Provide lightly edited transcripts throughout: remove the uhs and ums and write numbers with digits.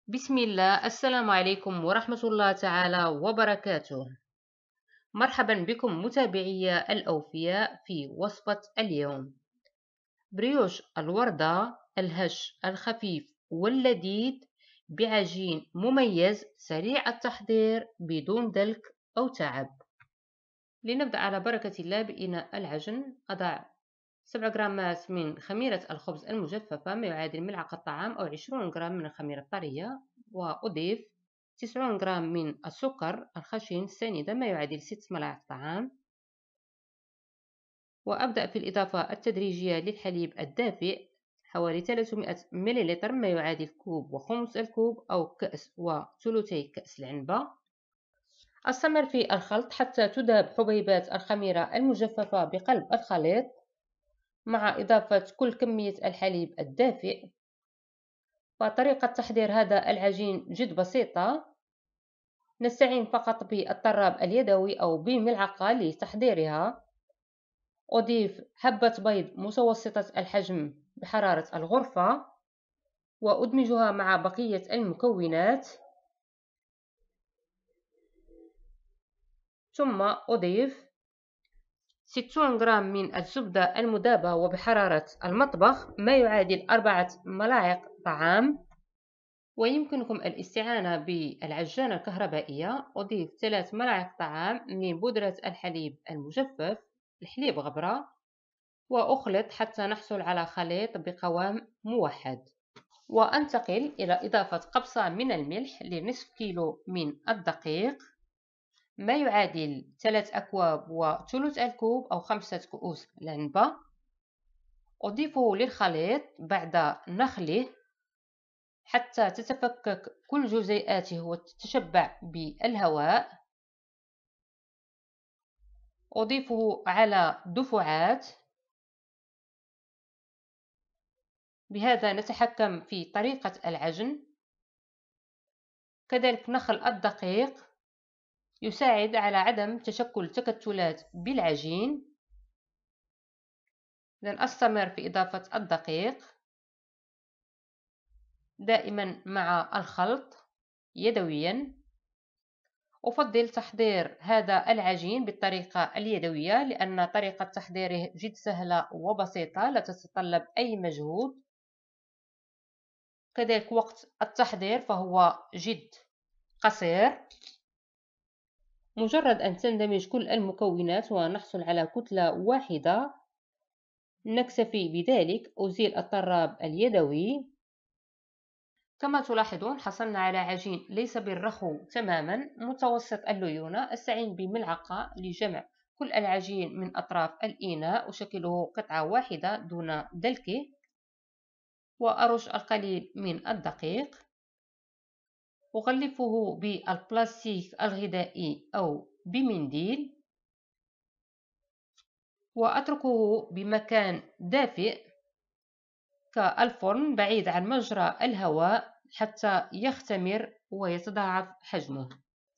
بسم الله. السلام عليكم ورحمة الله تعالى وبركاته. مرحبا بكم متابعي الأوفياء في وصفة اليوم. بريوش الوردة الهش الخفيف واللذيذ بعجين مميز سريع التحضير بدون دلك أو تعب. لنبدأ على بركة الله بإناء العجن. أضع 7 غرامات من خميرة الخبز المجففة ما يعادل ملعقة طعام أو 20 غرام من الخميرة الطرية، وأضيف 90 غرام من السكر الخشن الساندة ما يعادل 6 ملاعق طعام، وأبدأ في الإضافة التدريجية للحليب الدافئ حوالي 300 ملل ما يعادل كوب وخمس الكوب أو كأس وثلثي كأس العنبة. استمر في الخلط حتى تذهب حبيبات الخميرة المجففة بقلب الخليط مع إضافة كل كمية الحليب الدافئ. وطريقة تحضير هذا العجين جد بسيطة، نستعين فقط بالطراب اليدوي أو بملعقة لتحضيرها. أضيف حبة بيض متوسطة الحجم بحرارة الغرفة وأدمجها مع بقية المكونات، ثم أضيف 60 غرام من الزبدة المذابة وبحرارة المطبخ ما يعادل 4 ملاعق طعام، ويمكنكم الاستعانة بالعجانة الكهربائية. أضيف 3 ملاعق طعام من بودرة الحليب المجفف الحليب غبرة، وأخلط حتى نحصل على خليط بقوام موحد. وأنتقل إلى إضافة قبصة من الملح لنصف كيلو من الدقيق ما يعادل 3 أكواب وثلث الكوب أو 5 كؤوس العنبة. أضيفه للخليط بعد نخله حتى تتفكك كل جزيئاته وتتشبع بالهواء. أضيفه على دفعات، بهذا نتحكم في طريقة العجن. كذلك نخل الدقيق يساعد على عدم تشكل تكتلات بالعجين. لن أستمر في إضافة الدقيق دائما مع الخلط يدويا. أفضل تحضير هذا العجين بالطريقة اليدوية لأن طريقة تحضيره جد سهلة وبسيطة لا تتطلب أي مجهود. كذلك وقت التحضير فهو جد قصير. مجرد أن تندمج كل المكونات ونحصل على كتلة واحدة نكتفي بذلك. أزيل الطراب اليدوي. كما تلاحظون حصلنا على عجين ليس بالرخو تماما، متوسط الليونة. أستعين بملعقة لجمع كل العجين من أطراف الإناء، أشكله قطعة واحدة دون دلكه، وأرش القليل من الدقيق. أغلفه بالبلاستيك الغذائي أو بمنديل وأتركه بمكان دافئ كالفرن بعيد عن مجرى الهواء حتى يختمر ويتضاعف حجمه.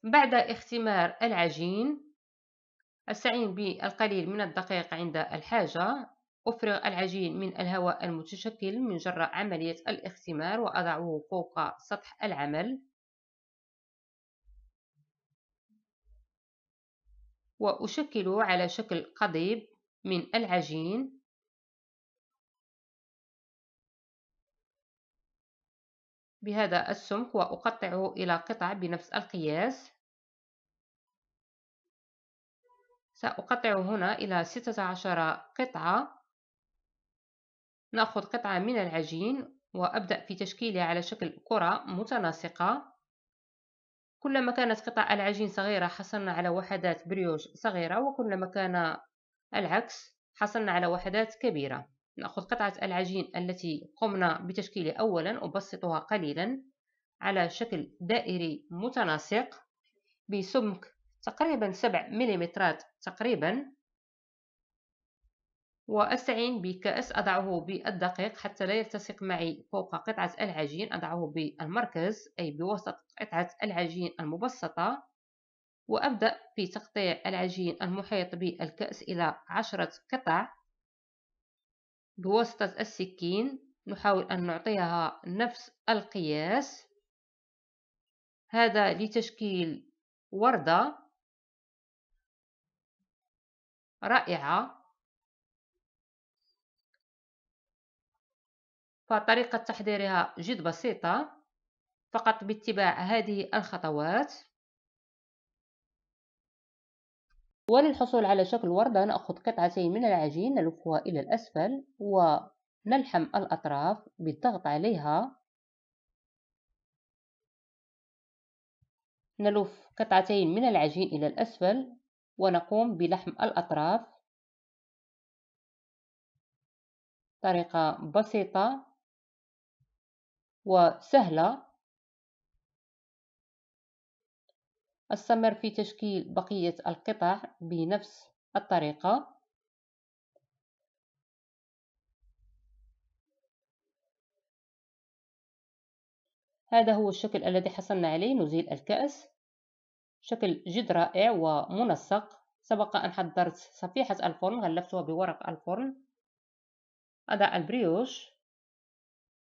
بعد اختمار العجين أستعين بالقليل من الدقيق عند الحاجة. أفرغ العجين من الهواء المتشكل من جراء عملية الاختمار وأضعه فوق سطح العمل، وأشكله على شكل قضيب من العجين بهذا السمك، وأقطعه إلى قطع بنفس القياس. سأقطعه هنا إلى 16 قطعة. نأخذ قطعة من العجين وأبدأ في تشكيلها على شكل كرة متناسقة. كلما كانت قطع العجين صغيرة حصلنا على وحدات بريوش صغيرة، وكلما كان العكس حصلنا على وحدات كبيرة. نأخذ قطعة العجين التي قمنا بتشكيلها أولا، أبسطها قليلا على شكل دائري متناسق بسمك تقريبا 7 ملم تقريبا، وأستعين بكأس أضعه بالدقيق حتى لا يلتصق معي فوق قطعة العجين. أضعه بالمركز أي بوسط قطعة العجين المبسطة، وأبدأ في تقطيع العجين المحيط بالكأس إلى 10 قطع بواسطة السكين. نحاول أن نعطيها نفس القياس هذا لتشكيل وردة رائعة. فطريقة تحضيرها جد بسيطة، فقط باتباع هذه الخطوات. وللحصول على شكل وردة نأخذ قطعتين من العجين نلفها إلى الأسفل ونلحم الأطراف بالضغط عليها. نلف قطعتين من العجين إلى الأسفل ونقوم بلحم الأطراف. طريقة بسيطة وسهلة. استمر في تشكيل بقية القطع بنفس الطريقة. هذا هو الشكل الذي حصلنا عليه. نزيل الكأس. شكل جد رائع ومنسق. سبق أن حضرت صفيحة الفرن، غلفتها بورق الفرن. أضع البريوش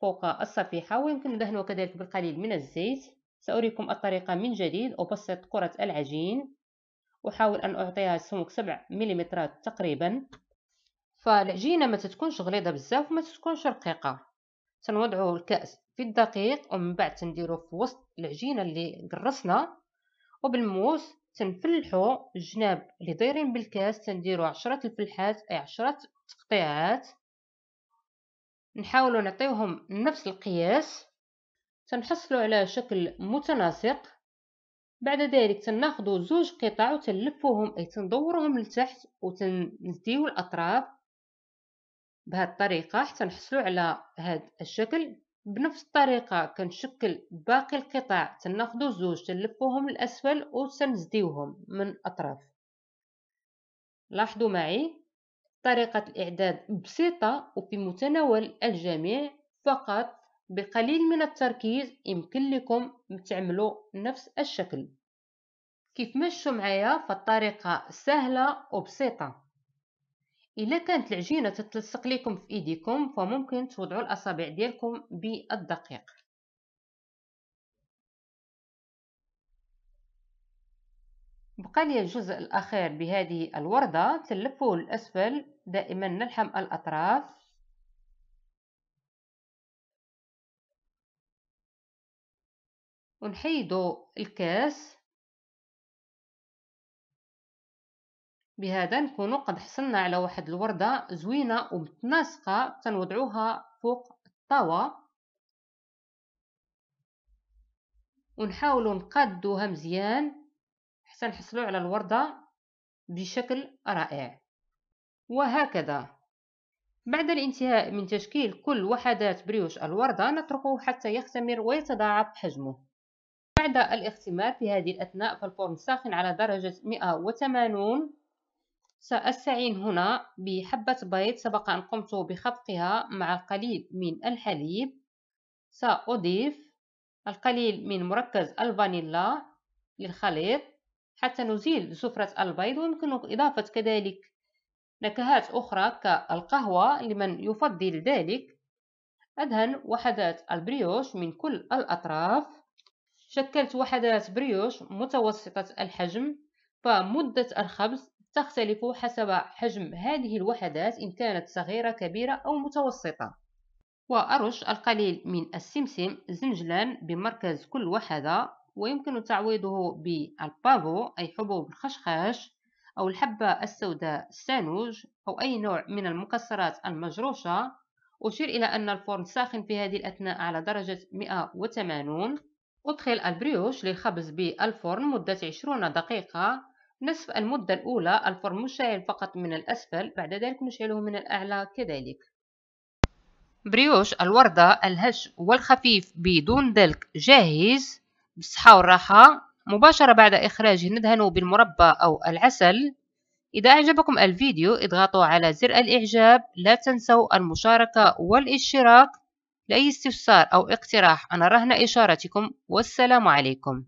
فوق الصفيحة ويمكن دهنه كذلك بالقليل من الزيت. سأريكم الطريقة من جديد. أبسط كرة العجين، أحاول أن أعطيها سمك 7 ملم تقريبا. فالعجينة ما تتكونش غليظة بزاف وما تتكونش رقيقة. سنوضع الكأس في الدقيق ومن بعد تنديرو في وسط العجينة اللي قرصنا، وبالموس تنفلحو الجناب اللي دايرين بالكاس. تنديرو 10 الفلحات أي 10 تقطيعات. نحاولوا نعطيوهم نفس القياس. تنحصلوا على شكل متناسق. بعد ذلك تناخذوا زوج قطع وتلفوهم أي تندوروهم لتحت وتنزيو الأطراف بهذه الطريقة حتى نحصلوا على هذا الشكل. بنفس الطريقة كنشكل باقي القطع. تناخذوا زوج تلفوهم للأسفل وتنزديوهم من الأطراف. لاحظوا معي طريقة الإعداد بسيطة وفي متناول الجميع. فقط بقليل من التركيز يمكن لكم تعملوا نفس الشكل. كيف ما شفتوا معايا فالطريقة سهلة وبسيطة. إلا كانت العجينة تتلصق لكم في إيديكم فممكن توضعوا الأصابع ديالكم بالدقيق. بقى لي الجزء الأخير بهذه الوردة. تلفوه للأسفل. دائما نلحم الأطراف ونحيدوا الكاس. بهذا نكونوا قد حصلنا على واحد الوردة زوينة ومتناسقة. تنوضعوها فوق الطاوة ونحاولوا نقادوها مزيان حتى نحصلوا على الوردة بشكل رائع. وهكذا بعد الانتهاء من تشكيل كل وحدات بريوش الوردة نتركه حتى يختمر ويتضاعف حجمه. بعد الاختمار في هذه الأثناء فالفرن ساخن على درجة 180. سأستعين هنا بحبة بيض سبق أن قمت بخفقها مع القليل من الحليب. سأضيف القليل من مركز الفانيلا للخليط حتى نزيل زفرة البيض. ويمكن إضافة كذلك نكهات أخرى كالقهوة لمن يفضل ذلك. أدهن وحدات البريوش من كل الأطراف. شكلت وحدات بريوش متوسطة الحجم. فمدة الخبز تختلف حسب حجم هذه الوحدات إن كانت صغيرة كبيرة أو متوسطة. وأرش القليل من السمسم زنجلا بمركز كل وحدة. ويمكن تعويضه بالبافو أي حبوب الخشخاش أو الحبة السوداء السانوج أو أي نوع من المكسرات المجروشة. أشير إلى أن الفرن ساخن في هذه الأثناء على درجة 180. أدخل البريوش للخبز بالفرن مدة 20 دقيقة. نصف المدة الأولى الفرن مشتعل فقط من الأسفل. بعد ذلك نشعله من الأعلى كذلك. بريوش الوردة الهش والخفيف بدون دلك جاهز. بالصحة والراحة. مباشرة بعد إخراجه ندهنه بالمربى أو العسل. إذا أعجبكم الفيديو اضغطوا على زر الإعجاب. لا تنسوا المشاركة والاشتراك. لأي استفسار أو اقتراح أنا رهن إشارتكم. والسلام عليكم.